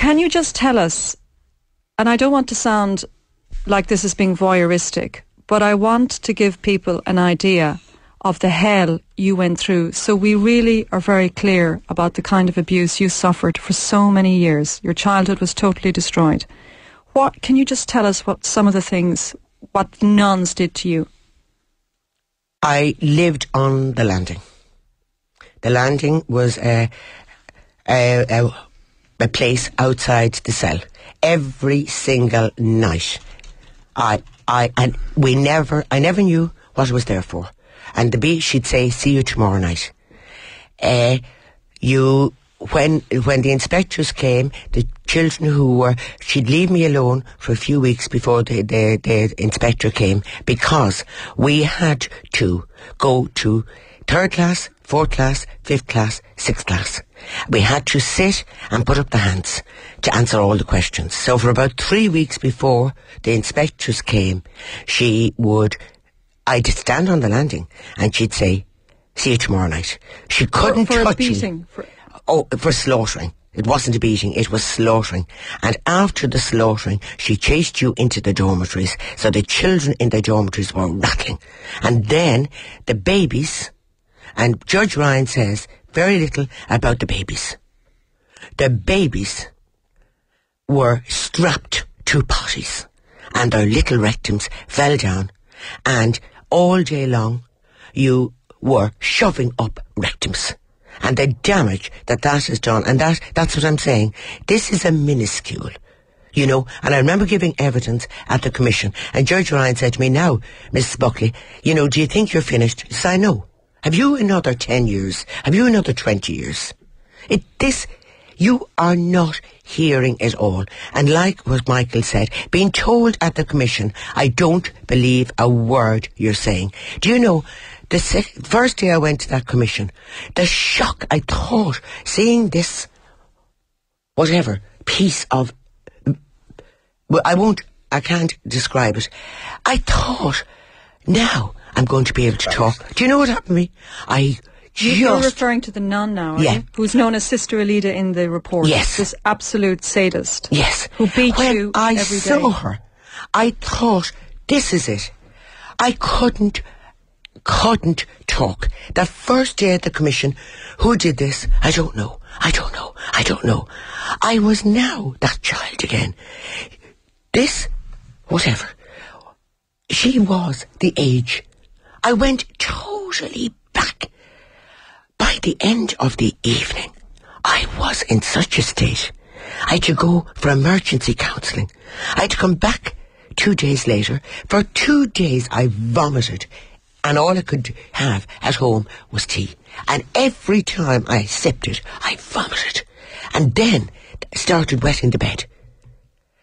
Can you just tell us, and I don't want to sound like this is being voyeuristic, but I want to give people an idea of the hell you went through, so we really are very clear about the kind of abuse you suffered for so many years. Your childhood was totally destroyed. What can you just tell us what some of the things, what the nuns did to you? I lived on the landing. The landing was a place outside the cell. Every single night. I never knew what it was there for. And she'd say, see you tomorrow night. When the inspectors came, the children she'd leave me alone for a few weeks before the inspector came, because we had to go to 3rd class, 4th class, 5th class, 6th class. We had to sit and put up the hands to answer all the questions. So for about 3 weeks before the inspectors came, I'd stand on the landing and she'd say, see you tomorrow night. She couldn't touch me. For slaughtering. It wasn't a beating, it was slaughtering. And after the slaughtering, she chased you into the dormitories. So the children in the dormitories were rattling. And then the babies, and Judge Ryan says very little about the babies. The babies were strapped to potties and their little rectums fell down, and all day long you were shoving up rectums. And the damage that has done, and that's what I'm saying. This is a minuscule, you know. And I remember giving evidence at the commission, and Judge Ryan said to me, now, Mrs. Buckley, you know, do you think you're finished? I said, no. Have you another 10 years? Have you another 20 years? You are not hearing it all. And like what Michael said, being told at the commission, I don't believe a word you're saying. Do you know, the first day I went to that commission, the shock I thought, seeing this, whatever, piece of, I can't describe it. I thought, now I'm going to be able to talk. Do you know what happened to me? You're referring to the nun now, are you? Who's known as Sister Alida in the report. Yes. This absolute sadist. Yes. Who beat you every day. When I saw her, I thought, this is it. I couldn't talk. The first day at the commission, who did this? I don't know. I was now that child again. This, whatever. She was the age. I went totally back. By the end of the evening, I was in such a state. I had to go for emergency counselling. I had to come back 2 days later. For 2 days I vomited, and all I could have at home was tea. And every time I sipped it, I vomited. And then started wetting the bed.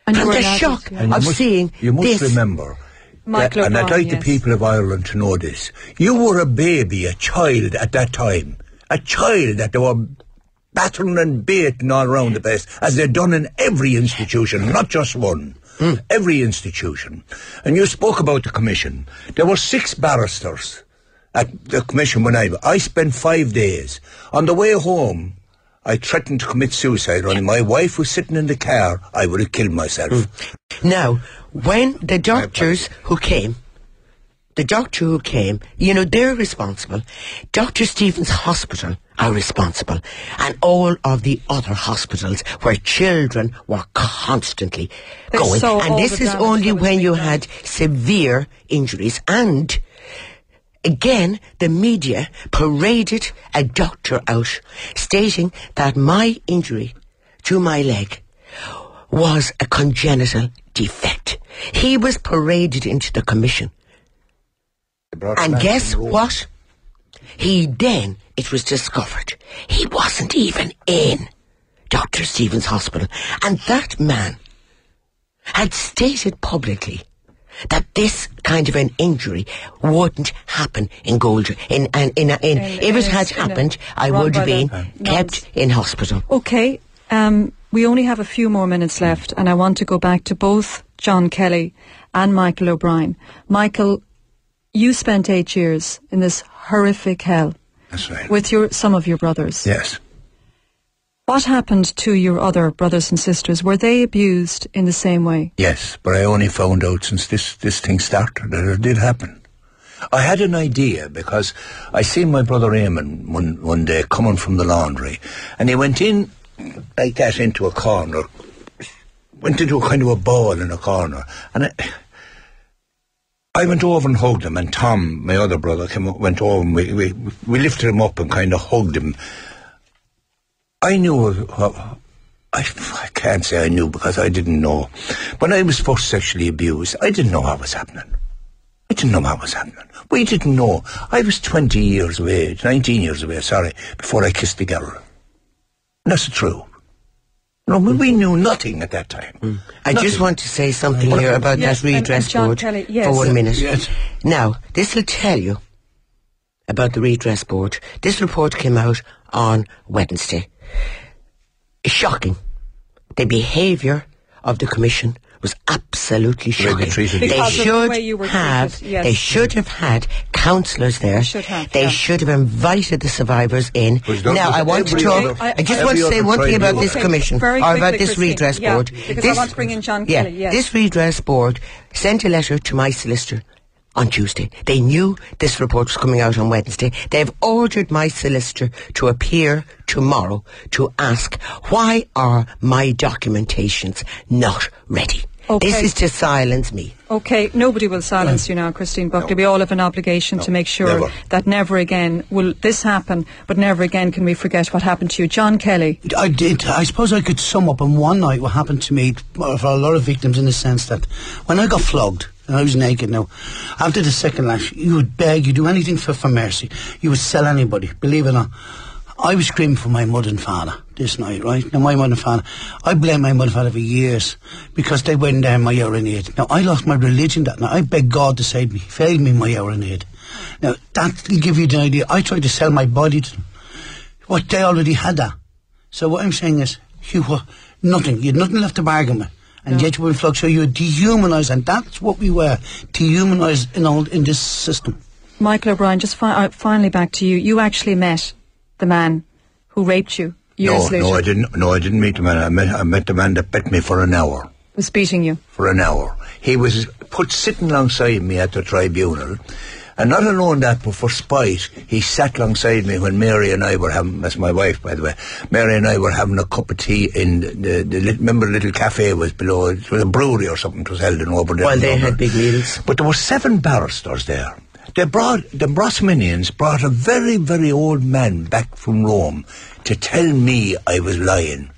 And from the shock of seeing this. You must remember, and I'd like the people of Ireland to know this, you were a baby, a child at that time. A child that they were battering and baiting all around the place, as they've done in every institution, not just one. Every institution. And you spoke about the commission. There were 6 barristers at the commission when I spent 5 days. On the way home, I threatened to commit suicide. Only my wife was sitting in the car, I would have killed myself. Now, when the doctors who came, you know, they're responsible. Dr. Stephen's Hospital are responsible. And all of the other hospitals where children were constantly going. And this is only when you had severe injuries. And again, the media paraded a doctor out stating that my injury to my leg was a congenital defect. He was paraded into the commission. And guess what? It was discovered, he wasn't even in Dr. Stephen's Hospital. And that man had stated publicly that this kind of an injury wouldn't happen in Goldra. If it had happened, I would have been kept in hospital. Okay, we only have a few more minutes left, and I want to go back to both John Kelly and Michael O'Brien. Michael, you spent 8 years in this horrific hell. That's right. With some of your brothers. Yes. What happened to your other brothers and sisters? Were they abused in the same way? Yes, but I only found out since this thing started that it did happen. I had an idea because I seen my brother Eamon one day coming from the laundry, and he went in like that into a corner, went into a kind of a ball in a corner, and I went over and hugged him, and Tom, my other brother, went over and we lifted him up and kind of hugged him. I knew, I can't say I knew because I didn't know. When I was first sexually abused, I didn't know what was happening. We didn't know. I was 19 years of age, before I kissed the girl. And that's the truth. No, we knew nothing at that time. I just want to say something here about that redress board Kelly, for 1 minute. Yes. Now, this will tell you about the redress board. This report came out on Wednesday. Shocking. The behaviour of the Commission was absolutely shocking. They should have had counsellors there. They should have invited the survivors in. Now, I want to talk. I just want to say one thing about this Commission, or about this redress board. Because I want to bring in John Kelly. Yes. This redress board sent a letter to my solicitor on Tuesday. They knew this report was coming out on Wednesday. They've ordered my solicitor to appear tomorrow to ask, why are my documentations not ready? Okay. This is to silence me. Okay, nobody will silence you now, Christine Buckley. We all have an obligation to make sure that never again will this happen, but never again can we forget what happened to you. John Kelly. I suppose I could sum up in one night what happened to me for a lot of victims, in the sense that when I got flogged, and I was naked now, after the second lash, you would beg, you'd do anything for mercy. You would sell anybody, believe it or not. I was screaming for my mother and father this night, right? Now, my mother and father, I blame my mother and father for years because they went down my urinated. Now, I lost my religion that night. I begged God to save me. He failed me my urinated. Now, that will give you the idea. I tried to sell my body to them. What, they already had that. So what I'm saying is, you were nothing. You had nothing left to bargain with. And yet you were flogged. So you were dehumanised, and that's what we were, dehumanised in this system. Michael O'Brien, just finally back to you. You actually met the man who raped you years later. No, I didn't meet the man. I met the man that beat me for an hour. Was beating you? For an hour. He was sitting alongside me at the tribunal, and not alone that, but for spite, he sat alongside me when Mary and I were having, that's my wife, by the way, Mary and I were having a cup of tea in remember the little cafe was below, it was a brewery or something, it was held in over there. Well, they had big meals. But there were 7 barristers there. The Brosminians brought a very, very old man back from Rome to tell me I was lying.